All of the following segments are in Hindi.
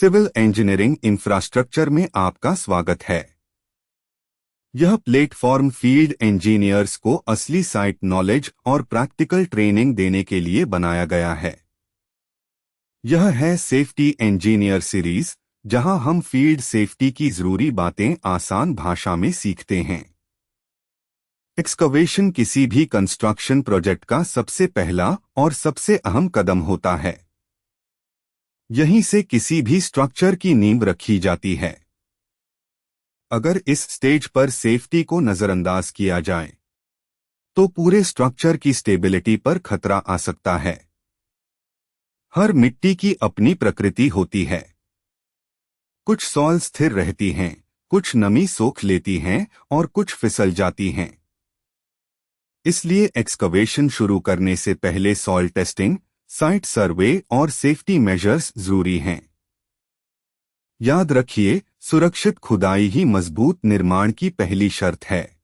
सिविल इंजीनियरिंग इंफ्रास्ट्रक्चर में आपका स्वागत है। यह प्लेटफॉर्म फील्ड इंजीनियर्स को असली साइट नॉलेज और प्रैक्टिकल ट्रेनिंग देने के लिए बनाया गया है। यह है सेफ्टी इंजीनियर सीरीज, जहां हम फील्ड सेफ्टी की जरूरी बातें आसान भाषा में सीखते हैं। एक्सकवेशन किसी भी कंस्ट्रक्शन प्रोजेक्ट का सबसे पहला और सबसे अहम कदम होता है। यहीं से किसी भी स्ट्रक्चर की नींव रखी जाती है। अगर इस स्टेज पर सेफ्टी को नजरअंदाज किया जाए तो पूरे स्ट्रक्चर की स्टेबिलिटी पर खतरा आ सकता है। हर मिट्टी की अपनी प्रकृति होती है। कुछ सॉइल स्थिर रहती हैं, कुछ नमी सोख लेती हैं और कुछ फिसल जाती हैं। इसलिए एक्सकवेशन शुरू करने से पहले सॉइल टेस्टिंग, साइट सर्वे और सेफ्टी मेजर्स जरूरी हैं। याद रखिए, सुरक्षित खुदाई ही मजबूत निर्माण की पहली शर्त है।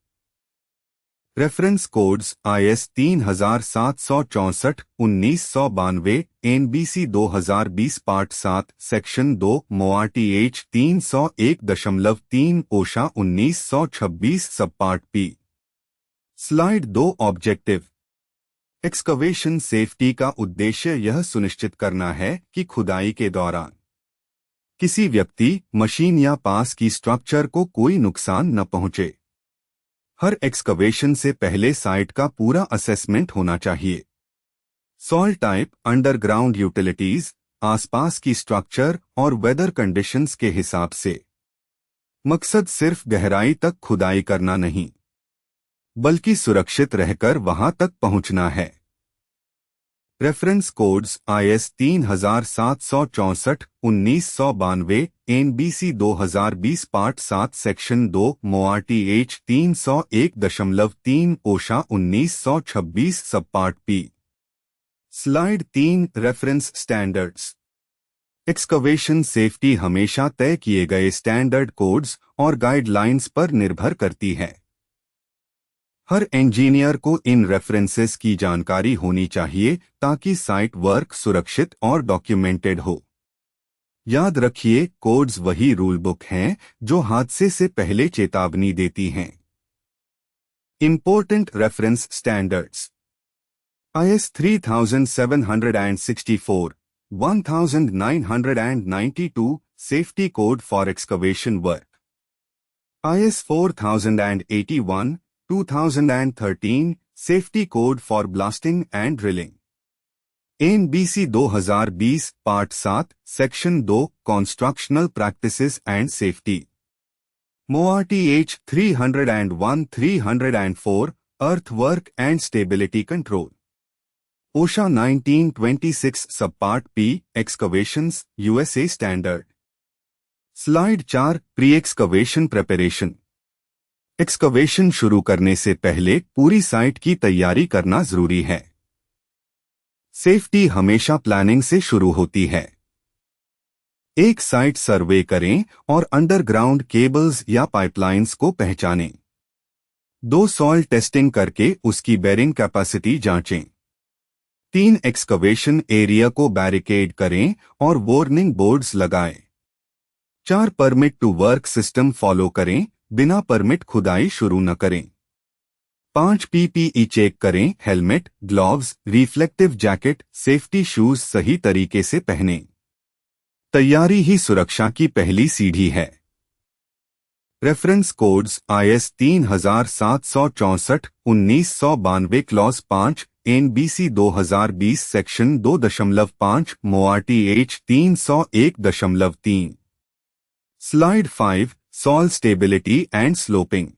Reference codes IS 3764 1992, NBC 2020 part 7 section 2, MOA-TH 301.3, OSHA 1926 सब part P। Slide 2 objective. Excavation safety का उद्देश्य यह सुनिश्चित करना है कि खुदाई के दौरान किसी व्यक्ति, मशीन या पास की स्ट्रक्चर को कोई नुकसान न पहुंचे। हर एक्सकवेशन से पहले साइट का पूरा असेसमेंट होना चाहिए। सॉइल टाइप, अंडरग्राउंड यूटिलिटीज, आसपास की स्ट्रक्चर और वेदर कंडीशंस के हिसाब से। मकसद सिर्फ गहराई तक खुदाई करना नहीं, बल्कि सुरक्षित रहकर वहां तक पहुंचना है। Reference codes IS 3764 1992, NBC 2020 part 7 section 2, MOA-TH 301.3, OSHA 1926 सब part P। Slide 3 reference standards. Excavation safety हमेशा तय किए गए स्टैंडर्ड कोड्स और गाइडलाइंस पर निर्भर करती है। हर इंजीनियर को इन रेफरेंसेस की जानकारी होनी चाहिए ताकि साइट वर्क सुरक्षित और डॉक्यूमेंटेड हो। याद रखिए, कोड्स वही रूल बुक हैं जो हादसे से पहले चेतावनी देती हैं। Important reference standards. IS 3764, 1992 safety code for excavation work. IS 4081, 2013 safety code for blasting and drilling. NBC 2020 part 7 section 2, constructional practices and safety. MOA-TH 301, 304 earthwork and stability control. OSHA 1926 सब part P excavations USA standard. Slide 4 pre excavation preparation. Excavation शुरू करने से पहले पूरी साइट की तैयारी करना जरूरी है। सेफ्टी हमेशा प्लानिंग से शुरू होती है। एक साइट सर्वे करें और अंडरग्राउंड केबल्स या पाइपलाइंस को पहचानें। 2 सॉइल टेस्टिंग करके उसकी बेरिंग कैपेसिटी जांचें। 3 एक्सकवेशन एरिया को बैरिकेड करें और वार्निंग बोर्ड्स लगाएं। 4 permit to work system follow करें, बिना परमिट खुदाई शुरू न करें। 5 PPE चेक करें, helmet, gloves, reflective jacket, safety shoes सही तरीके से पहनें। तैयारी ही सुरक्षा की पहली सीढ़ी है। Reference codes IS 3764 1992 clause 5, NBC 2020 section 2.5, MOA-TH 301.3। Slide 5 soil stability and sloping.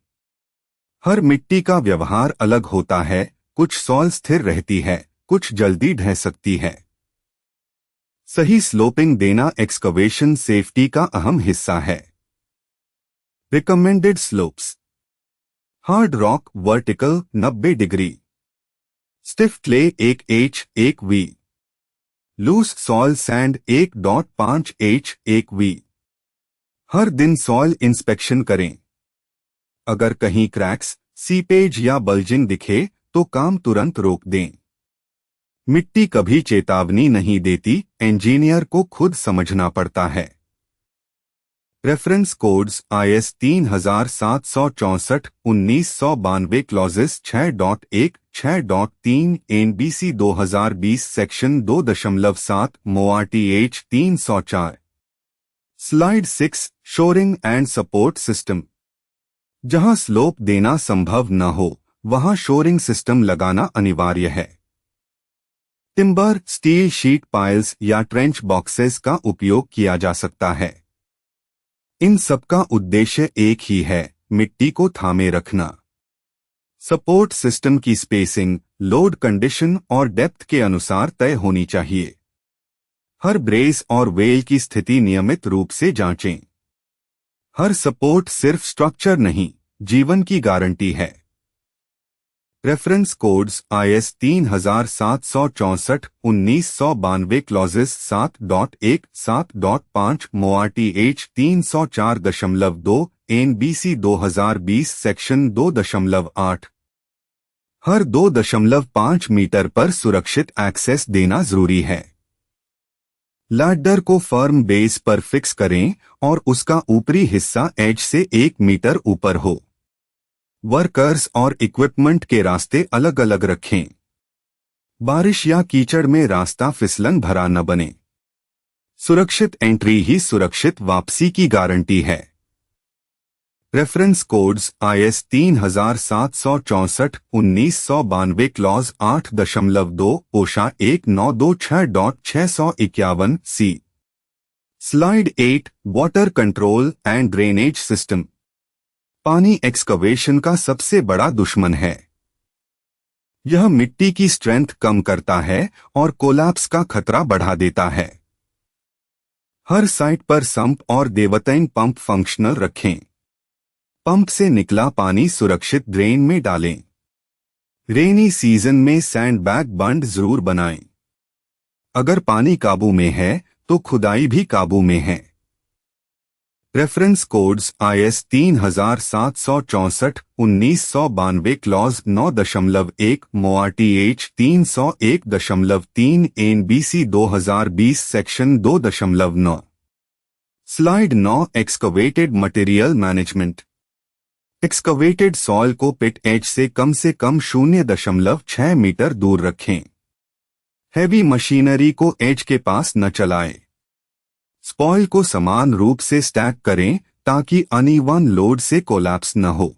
हर मिट्टी का व्यवहार अलग होता है। कुछ सॉइल स्थिर रहती है, कुछ जल्दी ढह सकती है। सही स्लोपिंग देना एक्सकवेशन सेफ्टी का अहम हिस्सा है। Recommended slopes. Hard rock vertical 90 degree, stiff clay 1H 1V, loose soil sand 1.5H 1V। हर दिन सॉइल इंस्पेक्शन करें। अगर कहीं क्रैक्स, सीपेज या बल्जिंग दिखे तो काम तुरंत रोक दें। मिट्टी कभी चेतावनी नहीं देती, इंजीनियर को खुद समझना पड़ता है। Reference codes IS 3764-1992 clauses 6.1, 6.3 NBC 2020 section 2.7 MORTH 304। Slide 6 shoring and support system. जहां स्लोप देना संभव न हो वहां शोरिंग सिस्टम लगाना अनिवार्य है। टिम्बर, स्टील शीट पाइल्स या ट्रेंच बॉक्सेस का उपयोग किया जा सकता है। इन सबका उद्देश्य एक ही है, मिट्टी को थामे रखना। सपोर्ट सिस्टम की स्पेसिंग, लोड कंडीशन और डेप्थ के अनुसार तय होनी चाहिए। हर ब्रेस और वेल की स्थिति नियमित रूप से जांचें। हर सपोर्ट सिर्फ स्ट्रक्चर नहीं, जीवन की गारंटी है। Reference codes IS 3764-1992 clauses 7.1, 7.5 MORTH 304.2 NBC 2020 section 2.8। हर 2.5 मीटर पर सुरक्षित एक्सेस देना जरूरी है। लैडर को फर्म बेस पर फिक्स करें और उसका ऊपरी हिस्सा एज से 1 मीटर ऊपर हो। वर्कर्स और इक्विपमेंट के रास्ते अलग अलग रखें। बारिश या कीचड़ में रास्ता फिसलन भरा न बने। सुरक्षित एंट्री ही सुरक्षित वापसी की गारंटी है। Reference codes IS 3764-1992 clause 8.2 OSHA 1926.651 C। Slide 8 water control and drainage system. पानी एक्सकवेशन का सबसे बड़ा दुश्मन है। यह मिट्टी की स्ट्रेंथ कम करता है और कोलैप्स का खतरा बढ़ा देता है। हर साइट पर सम्प और देवतैन पंप फंक्शनल रखें। पंप से निकला पानी सुरक्षित ड्रेन में डालें। रेनी सीजन में सैंडबैग बंड जरूर बनाएं। अगर पानी काबू में है तो खुदाई भी काबू में है। Reference codes IS 3764-1992 clause 9.1 MORTH 301.3 NBC 2020 section 2.9। Slide 9 excavated material management. Excavated soil को पिट एज से कम 0.6 मीटर दूर रखें। हैवी मशीनरी को एज के पास न चलाएं। स्पॉइल को समान रूप से स्टैक करें ताकि अनइवन लोड से कोलैप्स न हो।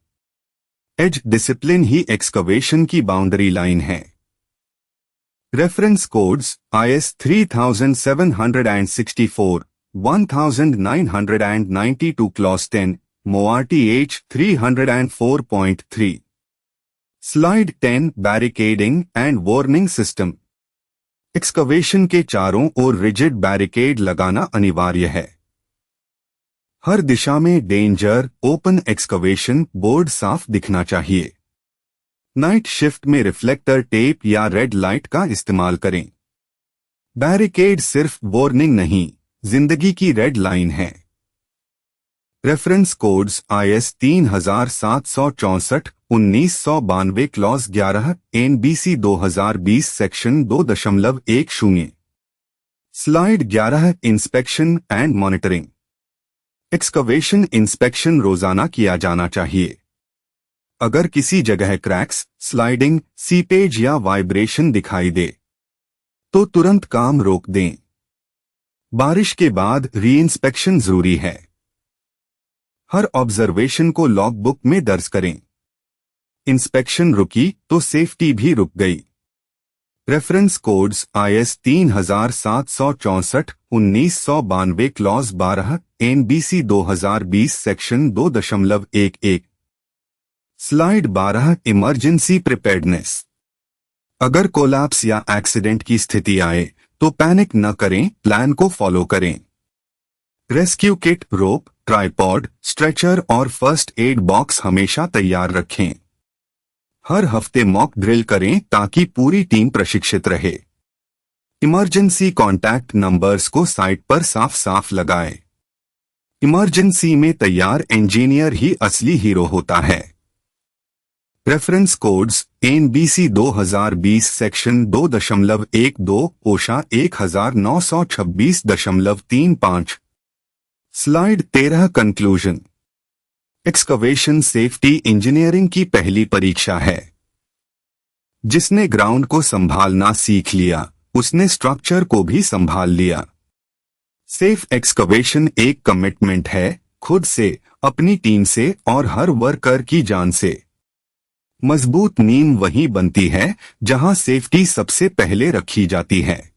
एज डिसिप्लिन ही एक्सकवेशन की बाउंड्री लाइन है। Reference codes IS 3764, 1992 clause 10 MORTH 304.3। Slide 10 barricading and warning system. Excavation के चारों ओर रिजिड बैरिकेड लगाना अनिवार्य है। हर दिशा में डेंजर, ओपन एक्सकवेशन बोर्ड साफ दिखना चाहिए। नाइट शिफ्ट में रिफ्लेक्टर टेप या रेड लाइट का इस्तेमाल करें। बैरिकेड सिर्फ वार्निंग नहीं, जिंदगी की रेड लाइन है। Reference codes IS 3764-1992 clause 11 NBC 2020 section 2.10। Slide 11 inspection and monitoring. Excavation inspection रोजाना किया जाना चाहिए। अगर किसी जगह क्रैक्स, स्लाइडिंग, सीपेज या वाइब्रेशन दिखाई दे तो तुरंत काम रोक दें। बारिश के बाद री इंस्पेक्शन जरूरी है। हर ऑब्जर्वेशन को लॉग बुक में दर्ज करें। इंस्पेक्शन रुकी तो सेफ्टी भी रुक गई। Reference codes IS 3764-1992 clause 12 NBC 2020 section 2.11। Slide 12 emergency preparedness. अगर कोलैप्स या एक्सीडेंट की स्थिति आए तो पैनिक न करें, प्लान को फॉलो करें। रेस्क्यू किट, रोप, ट्राइपॉड, स्ट्रेचर और फर्स्ट एड बॉक्स हमेशा तैयार रखें। हर हफ्ते मॉक ड्रिल करें ताकि पूरी टीम प्रशिक्षित रहे। इमरजेंसी कॉन्टैक्ट नंबर्स को साइट पर साफ साफ लगाएं। इमरजेंसी में तैयार इंजीनियर ही असली हीरो होता है। Reference codes NBC 2020 section 2.12 OSHA 1926.35। Slide 13 conclusion. Excavation safety engineering की पहली परीक्षा है। जिसने ग्राउंड को संभालना सीख लिया, उसने स्ट्रक्चर को भी संभाल लिया। सेफ एक्सकवेशन एक कमिटमेंट है, खुद से, अपनी टीम से और हर वर्कर की जान से। मजबूत नींव वहीं बनती है जहां सेफ्टी सबसे पहले रखी जाती है।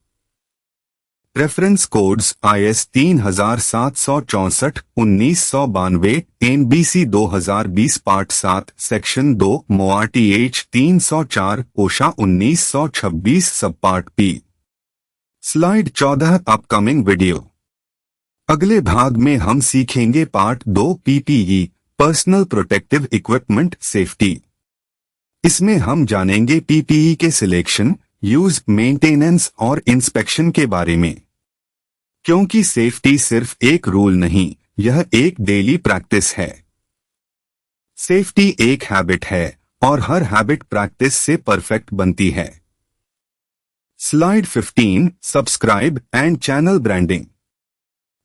Reference codes IS 3764 1992, NBC 2020 part 7 section 2 MOA-TH 304 OSHA 1926 सब part P। Slide 14 upcoming video. अगले भाग में हम सीखेंगे part 2 PPE personal protective equipment safety. इसमें हम जानेंगे PPE के सिलेक्शन, यूज, मेंटेनेंस और इंस्पेक्शन के बारे में। क्योंकि सेफ्टी सिर्फ एक रूल नहीं, यह एक डेली प्रैक्टिस है। सेफ्टी एक हैबिट है और हर हैबिट प्रैक्टिस से परफेक्ट बनती है। Slide 15 subscribe and channel branding.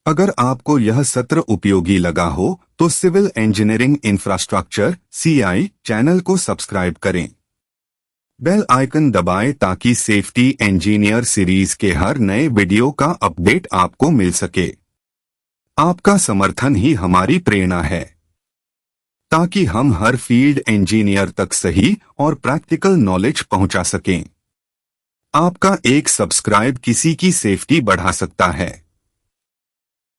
अगर आपको यह सत्र उपयोगी लगा हो तो civil engineering infrastructure CI channel को सब्सक्राइब करें। बेल आइकन दबाएं ताकि सेफ्टी इंजीनियर सीरीज के हर नए वीडियो का अपडेट आपको मिल सके। आपका समर्थन ही हमारी प्रेरणा है, ताकि हम हर फील्ड इंजीनियर तक सही और प्रैक्टिकल नॉलेज पहुंचा सकें। आपका एक सब्सक्राइब किसी की सेफ्टी बढ़ा सकता है।